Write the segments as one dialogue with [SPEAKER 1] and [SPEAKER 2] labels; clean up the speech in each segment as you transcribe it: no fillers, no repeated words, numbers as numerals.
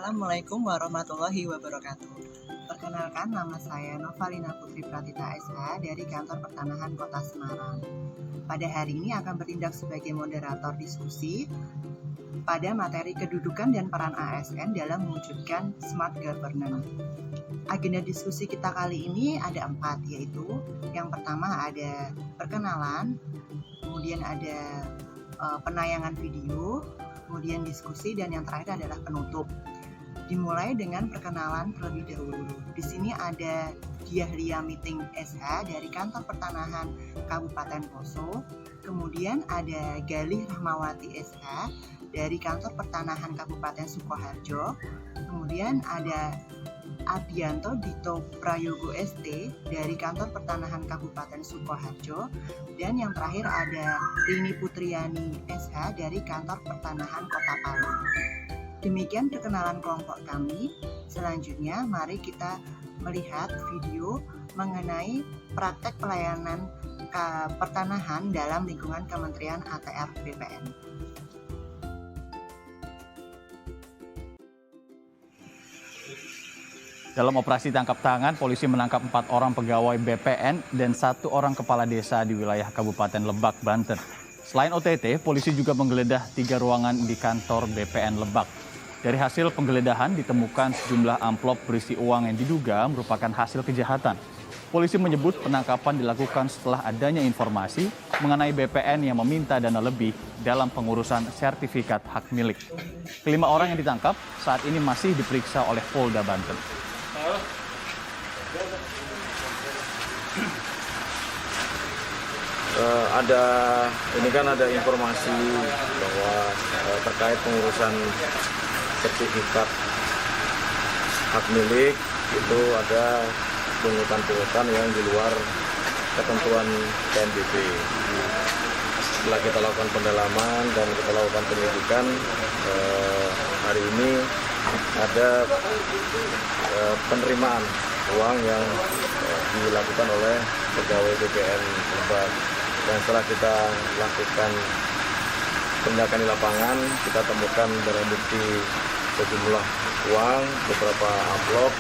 [SPEAKER 1] Assalamualaikum warahmatullahi wabarakatuh. Perkenalkan, nama saya Novalina Putri Pratita SH dari Kantor Pertanahan Kota Semarang. Pada hari ini akan bertindak sebagai moderator diskusi pada materi kedudukan dan peran ASN dalam mewujudkan smart governance. Agenda diskusi kita kali ini ada 4, yaitu yang pertama ada perkenalan, kemudian ada penayangan video, kemudian diskusi, dan yang terakhir adalah penutup. Dimulai dengan perkenalan terlebih dahulu. Di sini ada Diah Lia Meeting SH dari Kantor Pertanahan Kabupaten Poso. Kemudian ada Galih Rahmawati SH dari Kantor Pertanahan Kabupaten Sukoharjo. Kemudian ada Adianto Dito Prayogo ST dari Kantor Pertanahan Kabupaten Sukoharjo. Dan yang terakhir ada Rini Putriani SH dari Kantor Pertanahan Kota Palu. Demikian perkenalan kelompok kami. Selanjutnya mari kita melihat video mengenai praktek pelayanan pertanahan dalam lingkungan Kementerian ATR BPN.
[SPEAKER 2] Dalam operasi tangkap tangan, polisi menangkap 4 orang pegawai BPN dan 1 orang kepala desa di wilayah Kabupaten Lebak, Banten. Selain OTT, polisi juga menggeledah 3 ruangan di kantor BPN Lebak. Dari hasil penggeledahan ditemukan sejumlah amplop berisi uang yang diduga merupakan hasil kejahatan. Polisi menyebut penangkapan dilakukan setelah adanya informasi mengenai BPN yang meminta dana lebih dalam pengurusan sertifikat hak milik. Kelima orang yang ditangkap saat ini masih diperiksa oleh Polda Banten.
[SPEAKER 3] Ada informasi bahwa terkait pengurusan sertifikat hak milik itu ada pungutan-pungutan yang di luar ketentuan PNBP. Setelah kita lakukan pendalaman dan kita lakukan penyelidikan, hari ini ada penerimaan uang yang dilakukan oleh pegawai BPN Lebak. Dan setelah kita lakukan penindakan di lapangan, kita temukan barang bukti sejumlah uang, beberapa amplop.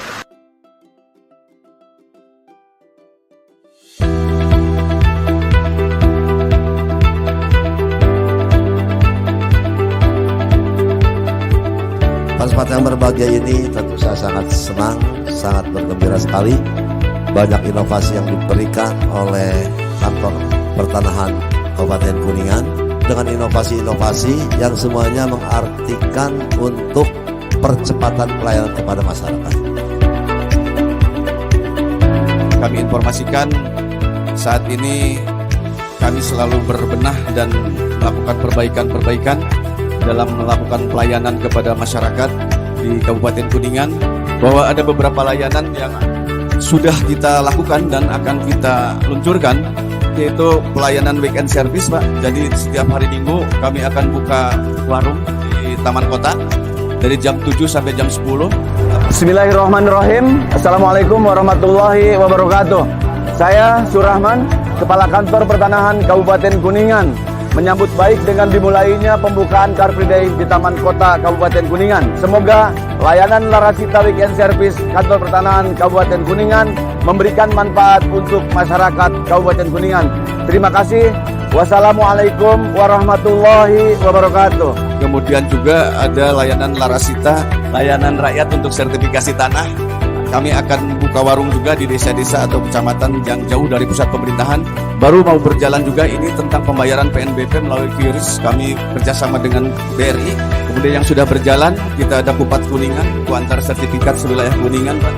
[SPEAKER 4] Pada kesempatan yang berbahagia ini tentu saya sangat senang, sangat bergembira sekali. Banyak inovasi yang diberikan oleh Kantor Pertanahan Kabupaten Kuningan dengan inovasi-inovasi yang semuanya mengartikan untuk percepatan pelayanan kepada masyarakat.
[SPEAKER 5] Kami informasikan saat ini kami selalu berbenah dan melakukan perbaikan-perbaikan dalam melakukan pelayanan kepada masyarakat di Kabupaten Kuningan, bahwa ada beberapa layanan yang sudah kita lakukan dan akan kita luncurkan, yaitu pelayanan weekend service, Pak. Jadi setiap hari Minggu kami akan buka warung di Taman Kota dari jam 7 sampai jam 10.
[SPEAKER 6] Bismillahirrahmanirrahim. Assalamualaikum warahmatullahi wabarakatuh. Saya Surahman, Kepala Kantor Pertanahan Kabupaten Kuningan, menyambut baik dengan dimulainya pembukaan Car Free Day di Taman Kota Kabupaten Kuningan. Semoga layanan Larasita Weekend Service Kantor Pertanahan Kabupaten Kuningan memberikan manfaat untuk masyarakat Kabupaten Kuningan. Terima kasih. Wassalamualaikum warahmatullahi wabarakatuh.
[SPEAKER 5] Kemudian juga ada layanan Larasita, layanan rakyat untuk sertifikasi tanah. Kami akan buka warung juga di desa-desa atau kecamatan yang jauh dari pusat pemerintahan. Baru mau berjalan juga ini tentang pembayaran PNBP melalui QRIS. Kami kerjasama dengan BRI. Kemudian yang sudah berjalan, kita ada Bupati Kuningan, itu antar sertifikat sewilayah Kuningan, Pak.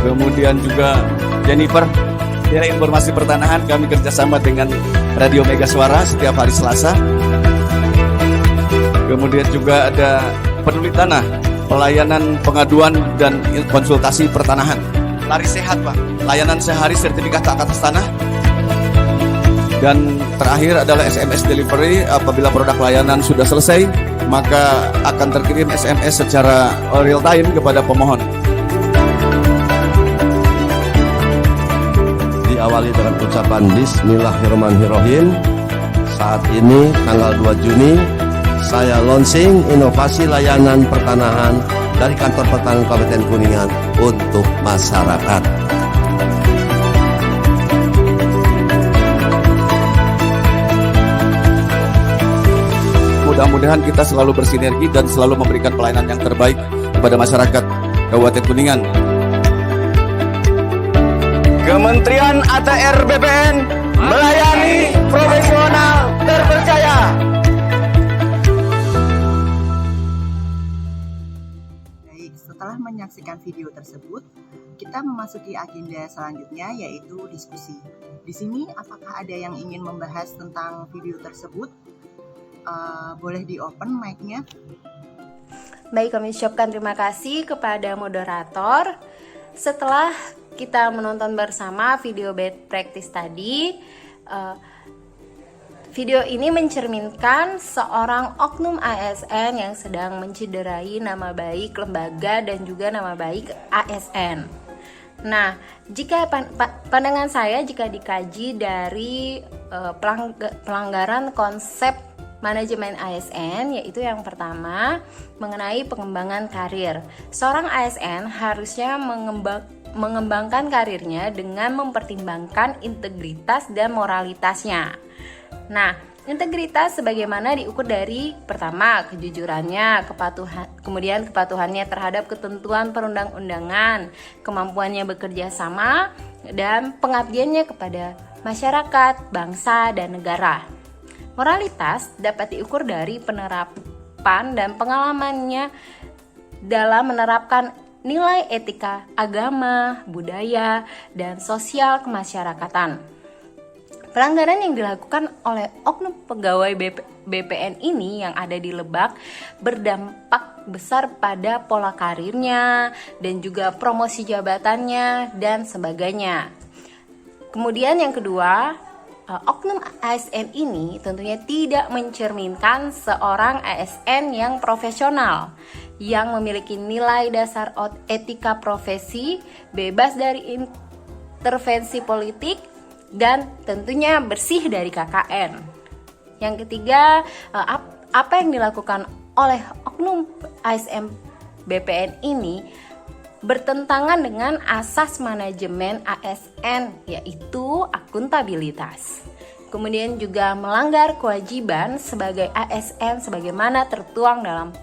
[SPEAKER 5] Kemudian juga Jennifer, ya, informasi pertanahan kami kerjasama dengan Radio Mega Suara setiap hari Selasa. Kemudian juga ada Peduli Tanah, pelayanan pengaduan dan konsultasi pertanahan. Lari Sehat, Pak, layanan sehari sertifikat hak atas tanah. Dan terakhir adalah SMS delivery. Apabila produk layanan sudah selesai, maka akan terkirim SMS secara real time kepada pemohon.
[SPEAKER 4] Diawali dengan ucapan Bismillahirrahmanirrahim. Saat ini tanggal 2 Juni saya launching inovasi layanan pertanahan dari Kantor Pertanahan Kabupaten Kuningan untuk masyarakat.
[SPEAKER 5] Mudah-mudahan kita selalu bersinergi dan selalu memberikan pelayanan yang terbaik kepada masyarakat Kabupaten Kuningan.
[SPEAKER 6] Kementerian ATR BPN melayani profesional terpercaya.
[SPEAKER 1] Baik, setelah menyaksikan video tersebut, kita memasuki agenda selanjutnya yaitu diskusi. Di sini apakah ada yang ingin membahas tentang video tersebut? Boleh di-open mic-nya.
[SPEAKER 7] Baik, kami ucapkan terima kasih kepada moderator. Setelah kita menonton bersama video bad practice tadi, video ini mencerminkan seorang oknum ASN yang sedang mencederai nama baik lembaga dan juga nama baik ASN. Nah, jika pandangan saya jika dikaji dari pelanggaran konsep manajemen ASN, yaitu yang pertama mengenai pengembangan karir. Seorang ASN harusnya mengembangkan karirnya dengan mempertimbangkan integritas dan moralitasnya. Nah, integritas sebagaimana diukur dari pertama kejujurannya, kemudian kepatuhannya terhadap ketentuan perundang-undangan, kemampuannya bekerja sama, dan pengabdiannya kepada masyarakat, bangsa, dan negara. Moralitas dapat diukur dari penerapan dan pengalamannya dalam menerapkan nilai etika agama, budaya, dan sosial kemasyarakatan. Pelanggaran yang dilakukan oleh oknum pegawai BPN ini yang ada di Lebak berdampak besar pada pola karirnya dan juga promosi jabatannya dan sebagainya. Kemudian yang kedua, oknum ASN ini tentunya tidak mencerminkan seorang ASN yang profesional, yang memiliki nilai dasar etika profesi, bebas dari intervensi politik, dan tentunya bersih dari KKN. Yang ketiga, apa yang dilakukan oleh oknum ASN BPN ini bertentangan dengan asas manajemen ASN, yaitu akuntabilitas. Kemudian juga melanggar kewajiban sebagai ASN sebagaimana tertuang dalam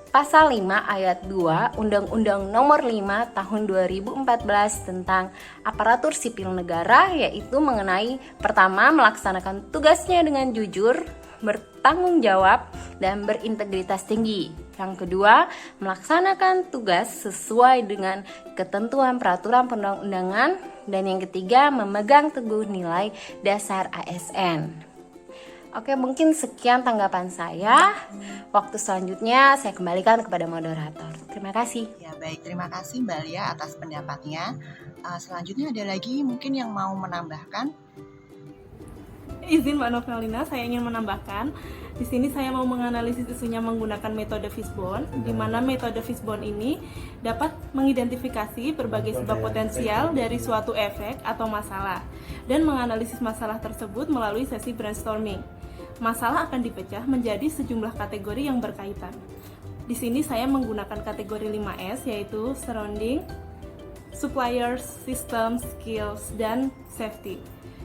[SPEAKER 7] Pasal 5 ayat 2 Undang-Undang Nomor 5 Tahun 2014 tentang Aparatur Sipil Negara, yaitu mengenai pertama, melaksanakan tugasnya dengan jujur, bertanggung jawab, dan berintegritas tinggi. Yang kedua, melaksanakan tugas sesuai dengan ketentuan peraturan perundang-undangan. Dan yang ketiga, memegang teguh nilai dasar ASN. Oke, mungkin sekian tanggapan saya. Waktu selanjutnya saya kembalikan kepada moderator. Terima kasih.
[SPEAKER 1] Ya, baik. Terima kasih Mbak Lia atas pendapatnya. Selanjutnya ada lagi mungkin yang mau menambahkan?
[SPEAKER 8] Izin Mbak Novelina, saya ingin menambahkan. Di sini saya mau menganalisis isunya menggunakan metode Fishbone, di mana metode Fishbone ini dapat mengidentifikasi berbagai sebab potensial dari suatu efek atau masalah dan menganalisis masalah tersebut melalui sesi brainstorming. Masalah akan dipecah menjadi sejumlah kategori yang berkaitan. Di sini saya menggunakan kategori 5S, yaitu surrounding, suppliers, system, skills, dan safety.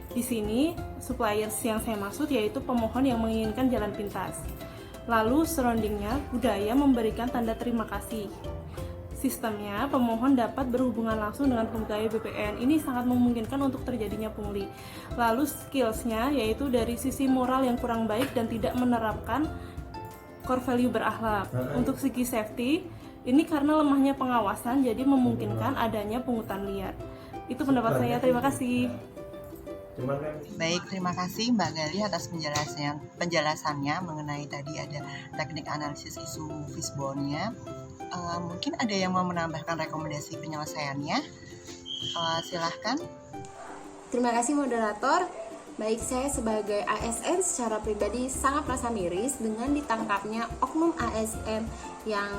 [SPEAKER 8] Di sini suppliers yang saya maksud yaitu pemohon yang menginginkan jalan pintas. Lalu surroundingnya, budaya memberikan tanda terima kasih. Sistemnya, pemohon dapat berhubungan langsung dengan pegawai BPN. Ini sangat memungkinkan untuk terjadinya pungli. Lalu skillsnya, yaitu dari sisi moral yang kurang baik dan tidak menerapkan core value berakhlak. Untuk segi safety, ini karena lemahnya pengawasan, jadi memungkinkan adanya pungutan liar. Itu pendapat saya, terima kasih.
[SPEAKER 1] Baik, terima kasih Mbak Gali atas penjelasannya mengenai tadi ada teknik analisis isu Fishbone-nya. Mungkin ada yang mau menambahkan rekomendasi penyelesaiannya? Silahkan.
[SPEAKER 7] Terima kasih moderator. Baik, saya sebagai ASN secara pribadi sangat merasa miris dengan ditangkapnya oknum ASN yang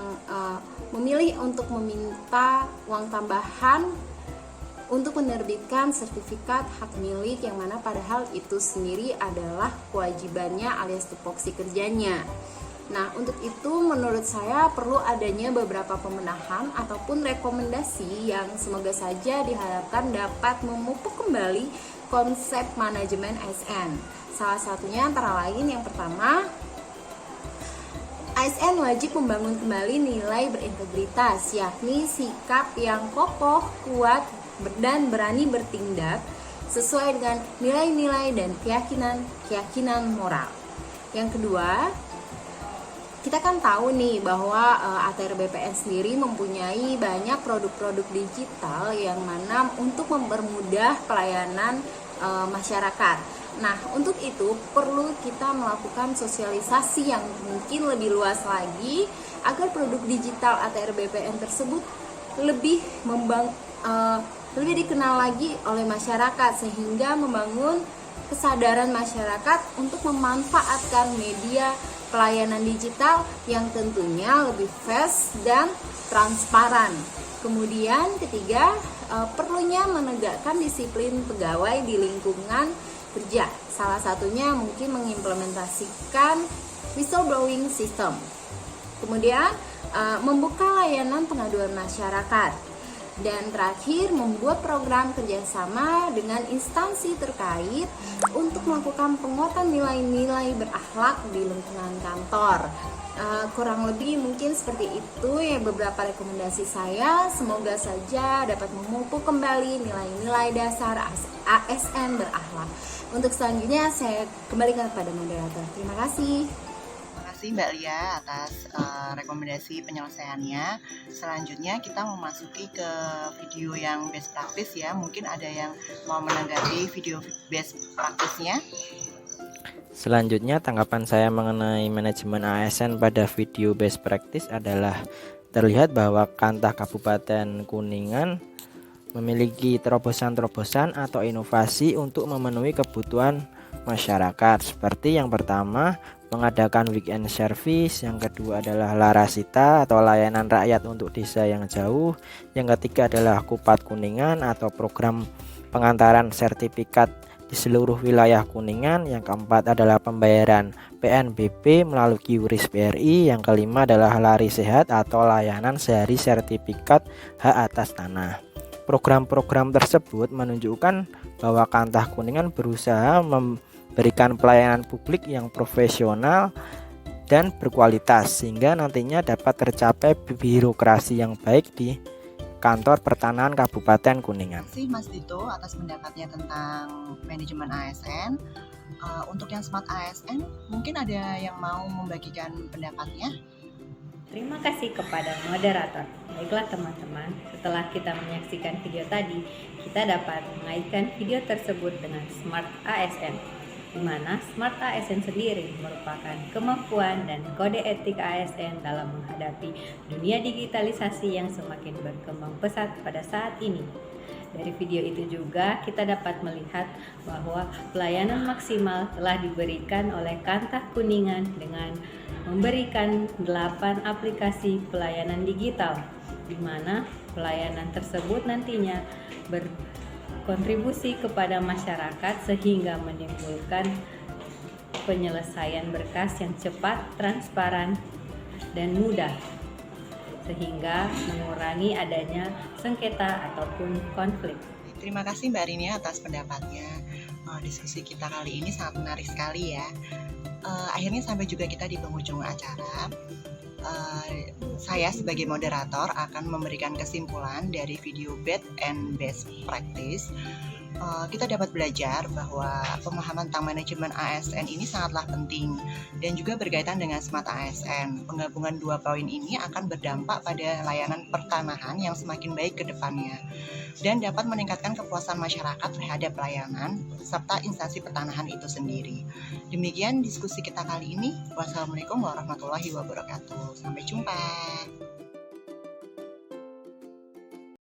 [SPEAKER 7] memilih untuk meminta uang tambahan untuk menerbitkan sertifikat hak milik yang mana padahal itu sendiri adalah kewajibannya alias tupoksi kerjanya. Nah, untuk itu menurut saya perlu adanya beberapa pembenahan ataupun rekomendasi yang semoga saja diharapkan dapat memupuk kembali konsep manajemen ASN. Salah satunya antara lain yang pertama, ASN wajib membangun kembali nilai berintegritas, yakni sikap yang kokoh, kuat, dan berani bertindak sesuai dengan nilai-nilai dan keyakinan moral. Yang kedua, kita kan tahu nih bahwa ATR BPN sendiri mempunyai banyak produk-produk digital yang mana untuk mempermudah pelayanan masyarakat. Nah, untuk itu perlu kita melakukan sosialisasi yang mungkin lebih luas lagi agar produk digital ATR BPN tersebut lebih dikenal lagi oleh masyarakat sehingga membangun kesadaran masyarakat untuk memanfaatkan media pelayanan digital yang tentunya lebih fast dan transparan. Kemudian ketiga, perlunya menegakkan disiplin pegawai di lingkungan kerja. Salah satunya mungkin mengimplementasikan whistleblowing system. Kemudian membuka layanan pengaduan masyarakat. Dan terakhir, membuat program kerjasama dengan instansi terkait untuk melakukan penguatan nilai-nilai berakhlak di lingkungan kantor. Kurang lebih mungkin seperti itu ya beberapa rekomendasi saya. Semoga saja dapat memupuk kembali nilai-nilai dasar ASN berakhlak. Untuk selanjutnya saya kembalikan kepada moderator. Terima kasih.
[SPEAKER 1] Terima kasih Mbak Lia atas rekomendasi penyelesaiannya. Selanjutnya kita memasuki ke video yang best practice ya. Mungkin ada yang mau menanggapi video best practice-nya.
[SPEAKER 9] Selanjutnya tanggapan saya mengenai manajemen ASN pada video best practice adalah terlihat bahwa Kantah Kabupaten Kuningan memiliki terobosan-terobosan atau inovasi untuk memenuhi kebutuhan masyarakat. Seperti yang pertama, mengadakan weekend service, yang kedua adalah Larasita atau layanan rakyat untuk desa yang jauh, yang ketiga adalah Kupat Kuningan atau program pengantaran sertifikat di seluruh wilayah Kuningan, yang keempat adalah pembayaran PNBP melalui QRIS BRI, yang kelima adalah Lari Sehat atau layanan sehari sertifikat hak atas tanah. Program-program tersebut menunjukkan bahwa Kantah Kuningan berusaha memberikan pelayanan publik yang profesional dan berkualitas sehingga nantinya dapat tercapai birokrasi yang baik di Kantor Pertanahan Kabupaten Kuningan.
[SPEAKER 1] Terima kasih Mas Dito atas pendapatnya tentang manajemen ASN. Untuk yang Smart ASN, mungkin ada yang mau membagikan pendapatnya?
[SPEAKER 10] Terima kasih kepada moderator. Baiklah teman-teman, setelah kita menyaksikan video tadi, kita dapat mengaitkan video tersebut dengan Smart ASN, di mana Smart ASN sendiri merupakan kemampuan dan kode etik ASN dalam menghadapi dunia digitalisasi yang semakin berkembang pesat pada saat ini. Dari video itu juga kita dapat melihat bahwa pelayanan maksimal telah diberikan oleh Kantah Kuningan dengan memberikan 8 aplikasi pelayanan digital, di mana pelayanan tersebut nantinya berkontribusi kepada masyarakat sehingga menimbulkan penyelesaian berkas yang cepat, transparan, dan mudah, sehingga mengurangi adanya sengketa ataupun konflik.
[SPEAKER 1] Terima kasih Mbak Rini atas pendapatnya. Diskusi kita kali ini sangat menarik sekali ya. Akhirnya sampai juga kita di penghujung acara. Saya sebagai moderator akan memberikan kesimpulan dari video best and best practice. Kita dapat belajar bahwa pemahaman tentang manajemen ASN ini sangatlah penting dan juga berkaitan dengan Smart ASN. Penggabungan dua poin ini akan berdampak pada layanan pertanahan yang semakin baik ke depannya dan dapat meningkatkan kepuasan masyarakat terhadap layanan serta instansi pertanahan itu sendiri. Demikian diskusi kita kali ini. Wassalamualaikum warahmatullahi wabarakatuh. Sampai jumpa.